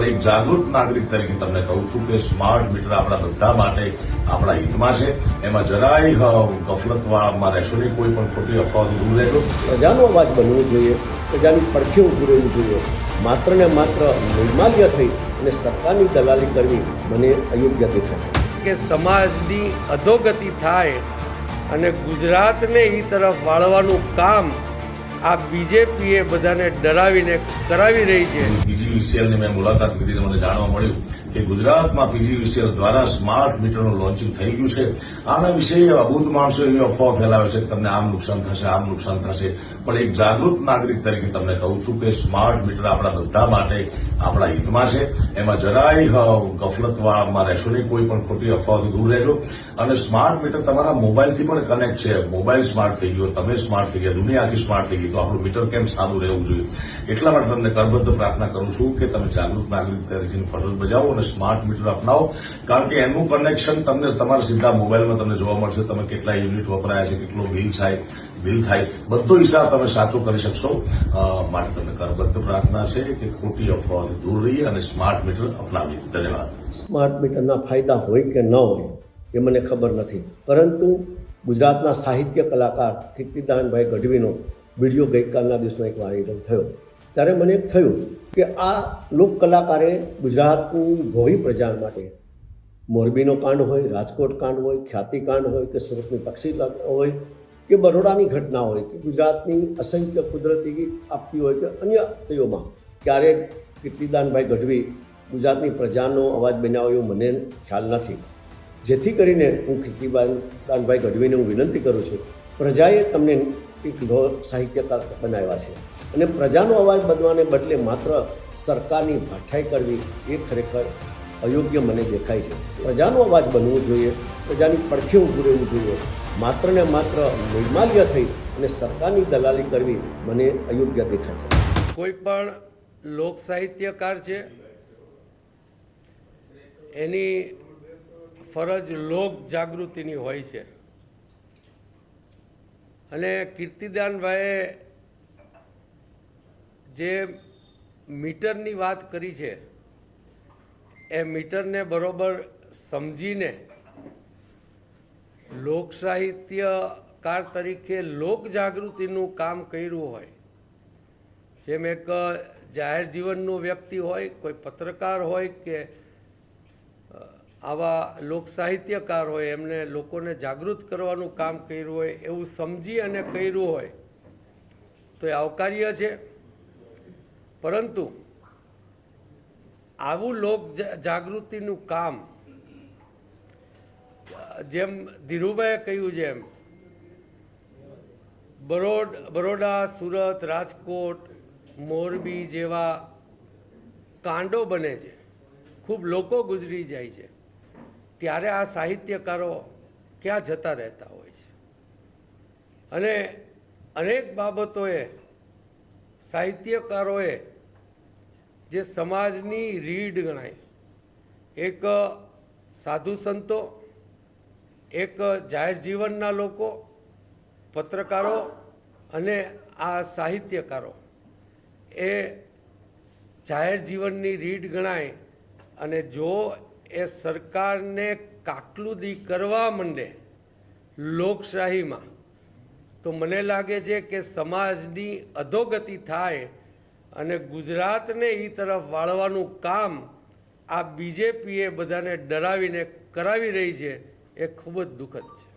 એક જાગૃત નાગરિક તરીકે તમને કહું છું કે સ્માર્ટ મીટર આપણા બધા માટે આપણા હિતમાં છે. એમાં જરાય ગફલતમાં રહેશો નહીં, કોઈ પણ ખોટી અફવાથી દૂર રહેશો. પ્રજાનો અવાજ બનવો જોઈએ, પ્રજાની પડખે ઊભું રહેવું જોઈએ. માત્ર ને માત્ર નિર્માલ્ય થઈ અને સરકારની દલાલી કરવી મને અયોગ્ય દેખાય છે. કે સમાજની અધોગતિ થાય અને ગુજરાતને એ તરફ વાળવાનું કામ આ બીજેપીએ બધાને ડરાવીને કરાવી રહી છે. પીજીવીસીએલની મેં મુલાકાત લીધી, મને જાણવા મળ્યું કે ગુજરાતમાં પીજીવીસીએલ દ્વારા સ્માર્ટ મીટરનું લોન્ચિંગ થઈ ગયું છે. આના વિશે અબૂધ માણસો એવી અફવા ફેલાવે છે કે તમને આમ નુકસાન થશે, આમ નુકસાન થશે. પણ એક જાગૃત નાગરિક તરીકે તમને કહું છું કે સ્માર્ટ મીટર આપણા બધા માટે આપણા હિતમાં છે. એમાં જરાય ગફલતમાં રહેશો નહીં, કોઈ પણ ખોટી અફવાથી દૂર રહેજો. અને સ્માર્ટ મીટર તમારા મોબાઈલથી પણ કનેક્ટ છે. મોબાઈલ સ્માર્ટ થઈ ગયો, તમે સ્માર્ટ થઈ ગયા, દુનિયા આખી સ્માર્ટ થઈ ગઈ, તો આપણું મીટર કેમ સાદું રહેવું જોઈએ. એટલા માટે તમને કરબદ્ધ પ્રાર્થના કરું છું કે તમે જાગૃત નાગરિક તરીકેની ફરજ બજાવો અને સ્માર્ટ મીટર અપનાવો. કારણ કે એનું કનેક્શન તમને તમારા સીધા મોબાઈલમાં તમને જોવા મળશે. તમે કેટલા યુનિટ વપરાયા છે, કેટલો બિલ થાય, બધો હિસાબ તમે સાચો કરી શકશો. માટે તમને કરબદ્ધ પ્રાર્થના છે કે ખોટી અફવાઓથી દૂર રહીએ અને સ્માર્ટ મીટર અપનાવીએ. ધન્યવાદ. સ્માર્ટ મીટરના ફાયદા હોય કે ન હોય એ મને ખબર નથી, પરંતુ ગુજરાતના સાહિત્ય કલાકાર કીર્તિદાનભાઈ ગઢવીનો વિડીયો ગઈકાલના દિવસમાં એક વાયરલ થયો. ત્યારે મને એમ થયું કે આ લોક કલાકારે ગુજરાતની ભોળી પ્રજા માટે મોરબીનો કાંડ હોય, રાજકોટ કાંડ હોય, ખ્યાતિકાંડ હોય કે સુરતની તકસીર હોય કે બરોડાની ઘટના હોય કે ગુજરાતની અસંખ્ય કુદરતી આપતી હોય કે અન્ય આપત્તિઓમાં ક્યારેક કીર્તિદાનભાઈ ગઢવી ગુજરાતની પ્રજાનો અવાજ બન્યા હોય એવું મને ખ્યાલ નથી. જેથી કરીને હું કીર્તિદાનભાઈ ગઢવીને હું વિનંતી કરું છું, પ્રજાએ તમને એક સાહિત્યકાર બનાવ્યા છે અને પ્રજાનો અવાજ બનવાને બદલે માત્ર સરકારની ભાઠાઈ કરવી એ ખરેખર અયોગ્ય મને દેખાય છે. પ્રજાનો અવાજ બનવો જોઈએ, પ્રજાની પડખે ઊભું રહેવું જોઈએ. માત્ર ને માત્ર નિર્માલ્ય થઈ અને સરકારની દલાલી કરવી મને અયોગ્ય દેખાય છે. કોઈ પણ લોક સાહિત્યકાર છે, એની ફરજ લોક જાગૃતિની હોય છે. અને કીર્તિદાનભાઈએ જે મીટરની વાત કરી છે એ મીટરને બરોબર સમજીને લોક સાહિત્યકાર તરીકે લોક જાગૃતિનું કામ કર્યું હોય, જેમ એક જાહેર જીવનનું વ્યક્તિ હોય, કોઈ પત્રકાર હોય કે આવા લોક સાહિત્યકાર હોય, એમને લોકોને જાગૃત કરવાનું કામ કર્યું હોય એવું સમજી અને કર્યું હોય તો એ આવકાર્ય છે. પરંતુ આવું લોક જાગૃતિનું કામ, જેમ ધીરુભાઈએ કહ્યું છે, એમ બરોડા, સુરત, રાજકોટ, મોરબી જેવા કાંડો બને છે, ખૂબ લોકો ગુજરી જાય છે, ત્યારે આ સાહિત્યકારો ક્યાં જતા રહેતા હોય છે. અને અનેક બાબતોએ સાહિત્યકારોએ જે સમાજની રીઢ ગણાય, એક સાધુ સંતો, એક જાહેર જીવનના લોકો, પત્રકારો અને આ સાહિત્યકારો એ જાહેર જીવનની રીઢ ગણાય. અને જો એ સરકારને કાકલુદી કરવા માંડે લોકશાહીમાં, તો મને લાગે છે કે સમાજની અધોગતિ થાય અને ગુજરાતને એ તરફ વાળવાનું કામ આ બીજેપીએ બધાને ડરાવીને કરાવી રહી છે. એ ખૂબ જ દુઃખદ છે.